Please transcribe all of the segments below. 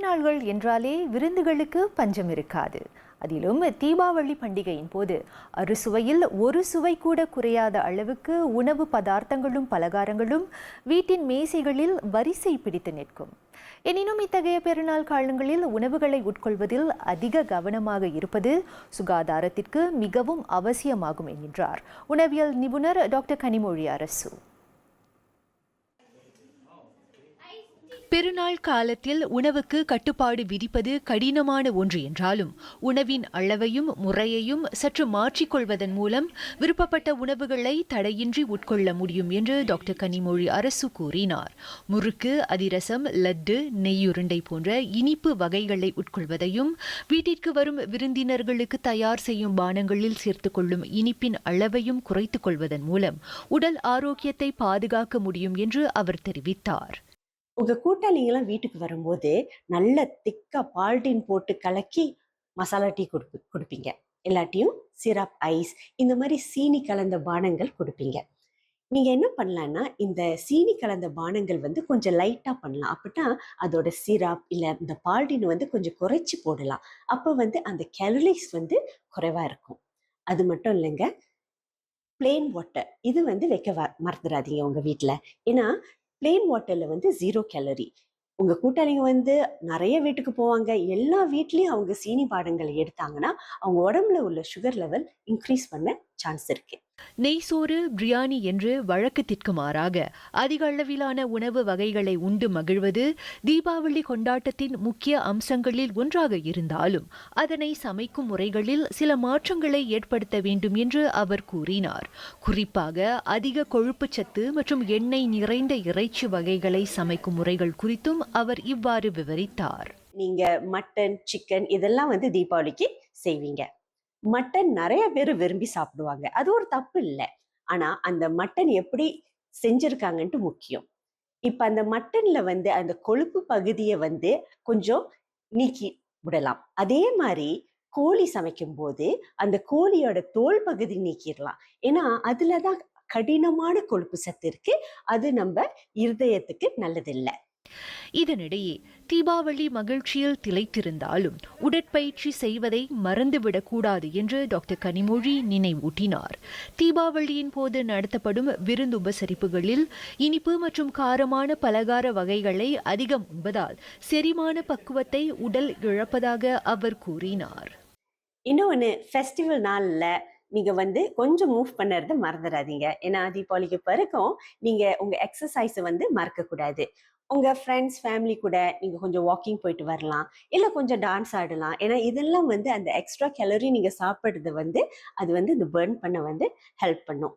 திருநாள்கள் என்றாலே விருந்துகளுக்கு பஞ்சம் இருக்காது. அதிலும் தீபாவளி பண்டிகையின் போது அறுசுவையில் ஒரு சுவை கூட குறையாத அளவுக்கு உணவு பதார்த்தங்களும் பலகாரங்களும் வீட்டின் மேசைகளில் வரிசை பிடித்து நிற்கும். எனினும் இத்தகைய பெருநாள் காலங்களில் உணவுகளை உட்கொள்வதில் அதிக கவனமாக இருப்பது சுகாதாரத்திற்கு மிகவும் அவசியமாகும் என்கின்றார் உணவியல் நிபுணர் டாக்டர் கனிமொழி அரசு. பெருநாள் காலத்தில் உணவுக்கு கட்டுப்பாடு விதிப்பது கடினமான ஒன்று என்றாலும் உணவின் அளவையும் முறையையும் சற்று மாற்றிக்கொள்வதன் மூலம் விருப்பப்பட்ட உணவுகளை தடையின்றி உட்கொள்ள முடியும் என்று டாக்டர் கனிமொழி அரசு கூறினார். முறுக்கு, அதிரசம், லட்டு, நெய்யுருண்டை போன்ற இனிப்பு வகைகளை உட்கொள்வதையும் வீட்டிற்கு வரும் விருந்தினர்களுக்கு தயார் செய்யும் பானங்களில் சேர்த்துக் கொள்ளும் இனிப்பின் அளவையும் குறைத்துக் கொள்வதன் மூலம் உடல் ஆரோக்கியத்தை பாதுகாக்க முடியும் என்று அவர் தெரிவித்தார். உங்க கூட்டாளிங்கெல்லாம் வீட்டுக்கு வரும்போது நல்ல திக்கா பால்டீன் போட்டு கலக்கி மசாலா டீ கொடுப்பீங்க. எல்லாத்தையும் சிரப், ஐஸ், இந்த மாதிரி சீனி கலந்த பானங்கள் கொடுப்பீங்க. நீங்க என்ன பண்ணலாம்னா, இந்த சீனி கலந்த பானங்கள் கொஞ்சம் லைட்டா பண்ணலாம். அப்படின்னா அதோட சிரப் இல்ல இந்த பால்டீன் கொஞ்சம் குறைச்சி போடலாம். அப்ப அந்த கேலரிஸ் குறைவா இருக்கும். அது மட்டும் இல்லைங்க, பிளெயின் வாட்டர் இது வைக்க மறந்துடாதீங்க உங்க வீட்டுல. ஏன்னா பிளெயின் வாட்டர்ல 0 கேலரி. உங்க கூட்டாளிங்க நிறைய வீட்டுக்கு போவாங்க. எல்லா வீட்லயும் அவங்க சீனி பானங்களை எடுத்தாங்கன்னா அவங்க உடம்புல உள்ள சுகர் லெவல் இன்க்ரீஸ் பண்ண சான்ஸ் இருக்கு. நெய்சோறு, பிரியாணி என்று வழக்கத்திற்கு மாறாக அதிக அளவிலான உணவு வகைகளை உண்டு மகிழ்வது தீபாவளி கொண்டாட்டத்தின் முக்கிய அம்சங்களில் ஒன்றாக இருந்தாலும் அதனை சமைக்கும் முறைகளில் சில மாற்றங்களை ஏற்படுத்த வேண்டும் என்று அவர் கூறினார். குறிப்பாக அதிக கொழுப்பு சத்து மற்றும் எண்ணெய் நிறைந்த இறைச்சி வகைகளை சமைக்கும் முறைகள் குறித்தும் அவர் இவ்வாறு விவரித்தார். நீங்க மட்டன், சிக்கன் இதெல்லாம் தீபாவளிக்கு செய்வீங்க. மட்டன் நிறைய பேர் விரும்பி சாப்பிடுவாங்க. அது ஒரு தப்பு இல்லை. ஆனா அந்த மட்டன் எப்படி செஞ்சிருக்காங்கன்ட்டு முக்கியம். இப்ப அந்த மட்டன்ல அந்த கொழுப்பு பகுதியை கொஞ்சம் நீக்கி விடலாம். அதே மாதிரி கோழி சமைக்கும் போது அந்த கோழியோட தோல் பகுதி நீக்கிடலாம். ஏன்னா அதுலதான் கடினமான கொழுப்பு சத்து இருக்கு. அது நம்ம இருதயத்துக்கு நல்லதில்லை. இதனிடையே தீபாவளி மகிழ்ச்சியில் திளைத்திருந்தாலும் உடற்பயிற்சி செய்வதை மறந்துவிடக்கூடாது என்று டாக்டர் கனிமொழி நினைவூட்டினார். தீபாவளியின் போது நடத்தப்படும் விருந்து உபசரிப்புகளில் இனிப்பு மற்றும் காரமான பலகார வகைகளை அதிகம் உண்பதால் செரிமான பக்குவத்தை உடல் இழப்பதாக அவர் கூறினார். இன்னொன்னு, ஃபெஸ்டிவல் நாள்ல நீங்க கொஞ்சம் மூவ் பண்ணுறத மறந்துடாதீங்க. ஏன்னா தீபாவளிக்கு பிறகும் நீங்க உங்க எக்ஸசைஸை மறக்க கூடாது. உங்க ஃப்ரெண்ட்ஸ், ஃபேமிலி கூட நீங்க கொஞ்சம் வாக்கிங் போயிட்டு வரலாம், இல்ல கொஞ்சம் டான்ஸ் ஆடலாம். ஏன்னா இதெல்லாம் அந்த எக்ஸ்ட்ரா கேலரி நீங்க சாப்பிடுறது அது இந்த பர்ன் பண்ண ஹெல்ப் பண்ணும்.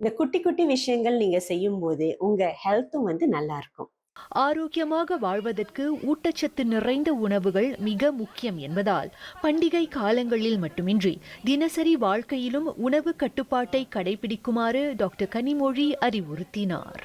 இந்த குட்டி குட்டி விஷயங்கள் நீங்க செய்யும் போது உங்க ஹெல்த்தும் நல்லா இருக்கும். ஆரோக்கியமாக வாழ்வதற்கு ஊட்டச்சத்து நிறைந்த உணவுகள் மிக முக்கியம் என்பதால் பண்டிகை காலங்களில் மட்டுமின்றி தினசரி வாழ்க்கையிலும் உணவு கட்டுப்பாட்டை கடைபிடிக்குமாறு டாக்டர் கனிமொழி அறிவுறுத்தினார்.